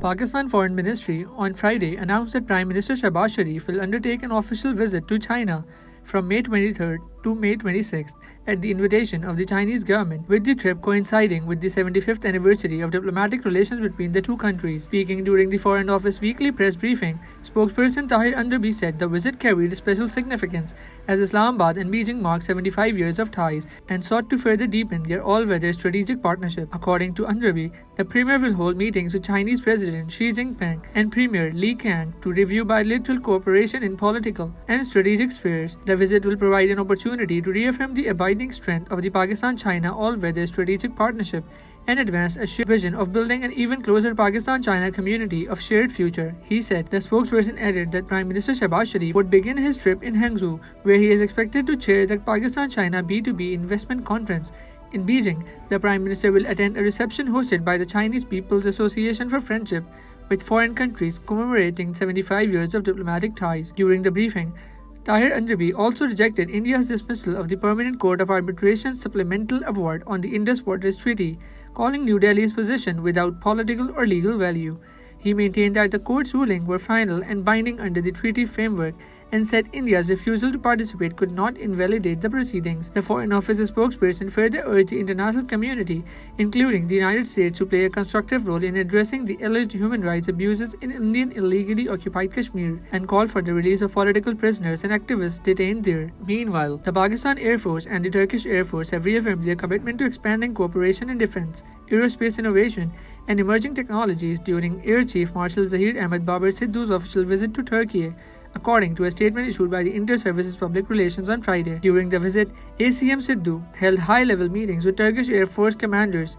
Pakistan Foreign Ministry on Friday announced that Prime Minister Shehbaz Sharif will undertake an official visit to China from May 23rd to May 26th at the invitation of the Chinese government, with the trip coinciding with the 75th anniversary of diplomatic relations between the two countries. Speaking during the Foreign Office weekly press briefing, spokesperson Tahir Andrabi said the visit carried special significance as Islamabad and Beijing marked 75 years of ties and sought to further deepen their all-weather strategic partnership. According to Andrabi, the Premier will hold meetings with Chinese President Xi Jinping and Premier Li Qiang to review bilateral cooperation in political and strategic spheres. The visit will provide an opportunity to reaffirm the abiding strength of the Pakistan-China all-weather strategic partnership and advance a shared vision of building an even closer Pakistan-China community of shared future, he said. The spokesperson added that Prime Minister Shehbaz Sharif would begin his trip in Hangzhou, where he is expected to chair the Pakistan-China B2B Investment Conference. In Beijing, the Prime Minister will attend a reception hosted by the Chinese People's Association for Friendship with foreign countries commemorating 75 years of diplomatic ties. During the briefing, Tahir Andrabi also rejected India's dismissal of the Permanent Court of Arbitration's supplemental award on the Indus Waters Treaty, calling New Delhi's position without political or legal value. He maintained that the court's ruling were final and binding under the treaty framework and said India's refusal to participate could not invalidate the proceedings. The Foreign Office spokesperson further urged the international community, including the United States, to play a constructive role in addressing the alleged human rights abuses in Indian illegally occupied Kashmir and called for the release of political prisoners and activists detained there. Meanwhile, the Pakistan Air Force and the Turkish Air Force have reaffirmed their commitment to expanding cooperation in defense, aerospace innovation, and emerging technologies during Air Chief Marshal Zahir Ahmed Babar Siddu's official visit to Türkiye, according to a statement issued by the Inter-Services Public Relations on Friday. During the visit, ACM Siddu held high-level meetings with Turkish Air Force commanders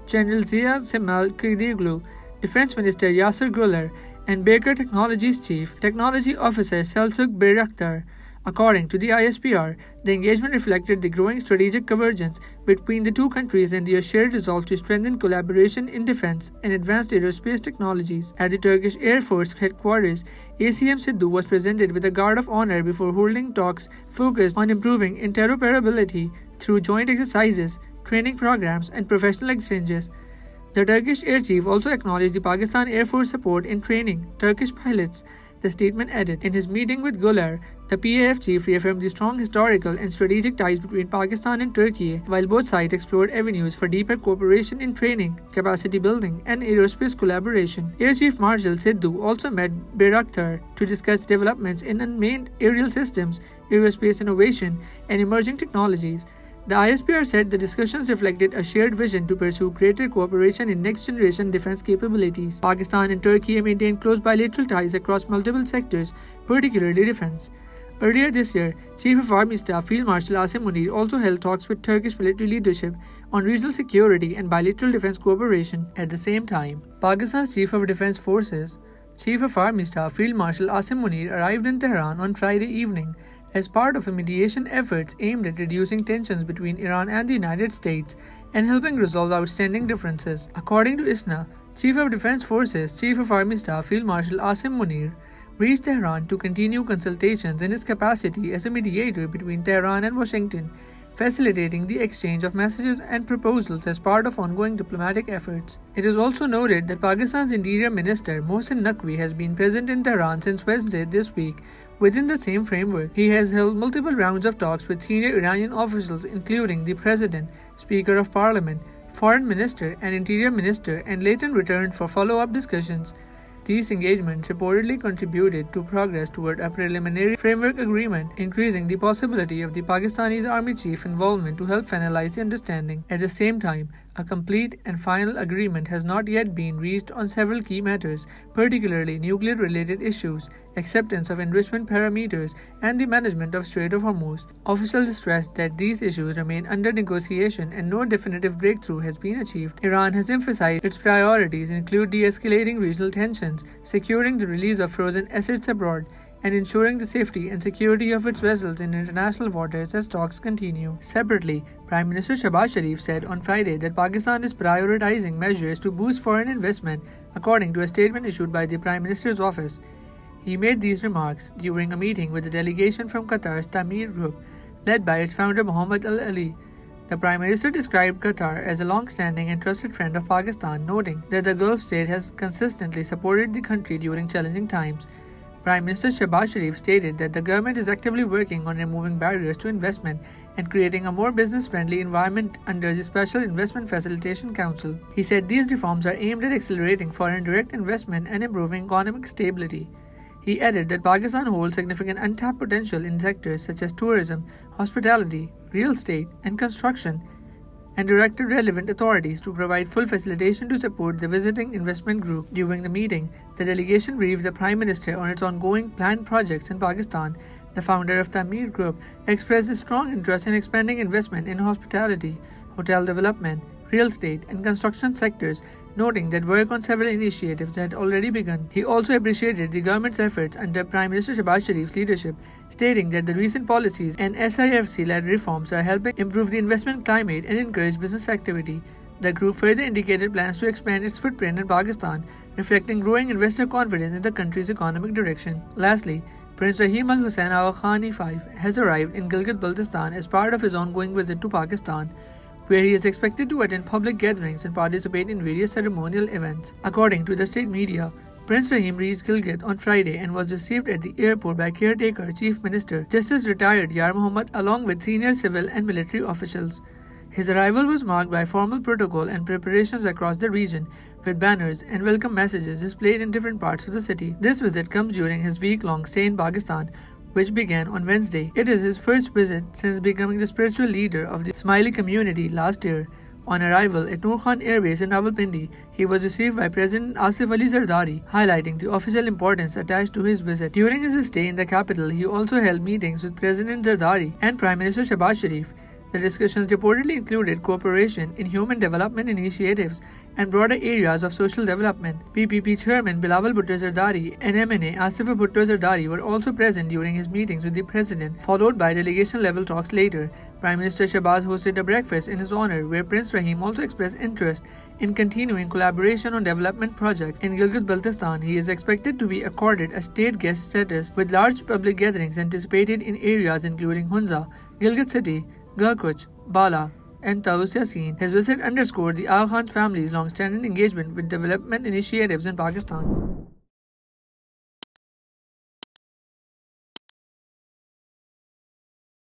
General Ziya Cemal Kılıçdaroğlu, Defense Minister Yasir Güler, and Baker Technologies Chief Technology Officer Selçuk Bayraktar. According to the ISPR, the engagement reflected the growing strategic convergence between the two countries and their shared resolve to strengthen collaboration in defense and advanced aerospace technologies. At the Turkish Air Force headquarters, ACM Siddu was presented with a guard of honor before holding talks focused on improving interoperability through joint exercises, training programs, and professional exchanges. The Turkish Air Chief also acknowledged the Pakistan Air Force support in training Turkish pilots. The statement added, in his meeting with Güler, the PAF chief reaffirmed the strong historical and strategic ties between Pakistan and Türkiye, while both sides explored avenues for deeper cooperation in training, capacity building, and aerospace collaboration. Air Chief Marshal Siddu also met Bayraktar to discuss developments in unmanned aerial systems, aerospace innovation, and emerging technologies. The ISPR said the discussions reflected a shared vision to pursue greater cooperation in next-generation defense capabilities. Pakistan and Turkey maintain close bilateral ties across multiple sectors, particularly defense. Earlier this year, Chief of Army Staff Field Marshal Asim Munir also held talks with Turkish military leadership on regional security and bilateral defense cooperation. At the same time, Pakistan's Chief of Defense Forces, Chief of Army Staff Field Marshal Asim Munir arrived in Tehran on Friday evening as part of a mediation efforts aimed at reducing tensions between Iran and the United States and helping resolve outstanding differences. According to ISNA, Chief of Defense Forces, Chief of Army Staff Field Marshal Asim Munir reached Tehran to continue consultations in his capacity as a mediator between Tehran and Washington, facilitating the exchange of messages and proposals as part of ongoing diplomatic efforts. It is also noted that Pakistan's Interior Minister Mohsin Naqvi has been present in Tehran since Wednesday this week. Within the same framework, he has held multiple rounds of talks with senior Iranian officials including the President, Speaker of Parliament, Foreign Minister, and Interior Minister, and later returned for follow-up discussions. These engagements reportedly contributed to progress toward a preliminary framework agreement, increasing the possibility of the Pakistani army chief involvement to help finalize the understanding. At the same time, a complete and final agreement has not yet been reached on several key matters, particularly nuclear-related issues, acceptance of enrichment parameters, and the management of Strait of Hormuz. Officials stressed that these issues remain under negotiation and no definitive breakthrough has been achieved. Iran has emphasized its priorities include de-escalating regional tensions, securing the release of frozen assets abroad, and ensuring the safety and security of its vessels in international waters as talks continue. Separately, Prime Minister Shehbaz Sharif said on Friday that Pakistan is prioritizing measures to boost foreign investment, according to a statement issued by the Prime Minister's office. He made these remarks during a meeting with a delegation from Qatar's Tamir Group, led by its founder Mohammed Al Ali. The Prime Minister described Qatar as a long-standing and trusted friend of Pakistan, noting that the Gulf state has consistently supported the country during challenging times. Prime Minister Shehbaz Sharif stated that the government is actively working on removing barriers to investment and creating a more business-friendly environment under the Special Investment Facilitation Council. He said these reforms are aimed at accelerating foreign direct investment and improving economic stability. He added that Pakistan holds significant untapped potential in sectors such as tourism, hospitality, real estate, and construction, and directed relevant authorities to provide full facilitation to support the visiting investment group. During the meeting, the delegation briefed the Prime Minister on its ongoing planned projects in Pakistan. The founder of the Amir Group expressed a strong interest in expanding investment in hospitality, hotel development, real estate, and construction sectors, noting that work on several initiatives had already begun. He also appreciated the government's efforts under Prime Minister Shehbaz Sharif's leadership, stating that the recent policies and SIFC-led reforms are helping improve the investment climate and encourage business activity. The group further indicated plans to expand its footprint in Pakistan, reflecting growing investor confidence in the country's economic direction. Lastly, Prince Rahim Al Hussain Aga Khan E5 has arrived in Gilgit-Baltistan as part of his ongoing visit to Pakistan, where he is expected to attend public gatherings and participate in various ceremonial events. According to the state media, Prince Rahim reached Gilgit on Friday and was received at the airport by caretaker Chief Minister Justice Retired Yar Mohammad along with senior civil and military officials. His arrival was marked by formal protocol and preparations across the region, with banners and welcome messages displayed in different parts of the city. This visit comes during his week-long stay in Pakistan, which began on Wednesday. It is his first visit since becoming the spiritual leader of the Ismaili community last year. On arrival at Noor Khan Air Base in Rawalpindi, he was received by President Asif Ali Zardari, highlighting the official importance attached to his visit. During his stay in the capital, he also held meetings with President Zardari and Prime Minister Shehbaz Sharif. The discussions reportedly included cooperation in human development initiatives and broader areas of social development. PPP Chairman Bilawal Bhutto Zardari and MNA Asif Bhutto Zardari were also present during his meetings with the President, followed by delegation-level talks later. Prime Minister Shehbaz hosted a breakfast in his honor where Prince Rahim also expressed interest in continuing collaboration on development projects. In Gilgit-Baltistan, he is expected to be accorded a state guest status with large public gatherings anticipated in areas including Hunza, Gilgit City, Gurkuch, Bala, and Taus Yassin. His visit underscored the Aga Khan family's long-standing engagement with development initiatives in Pakistan.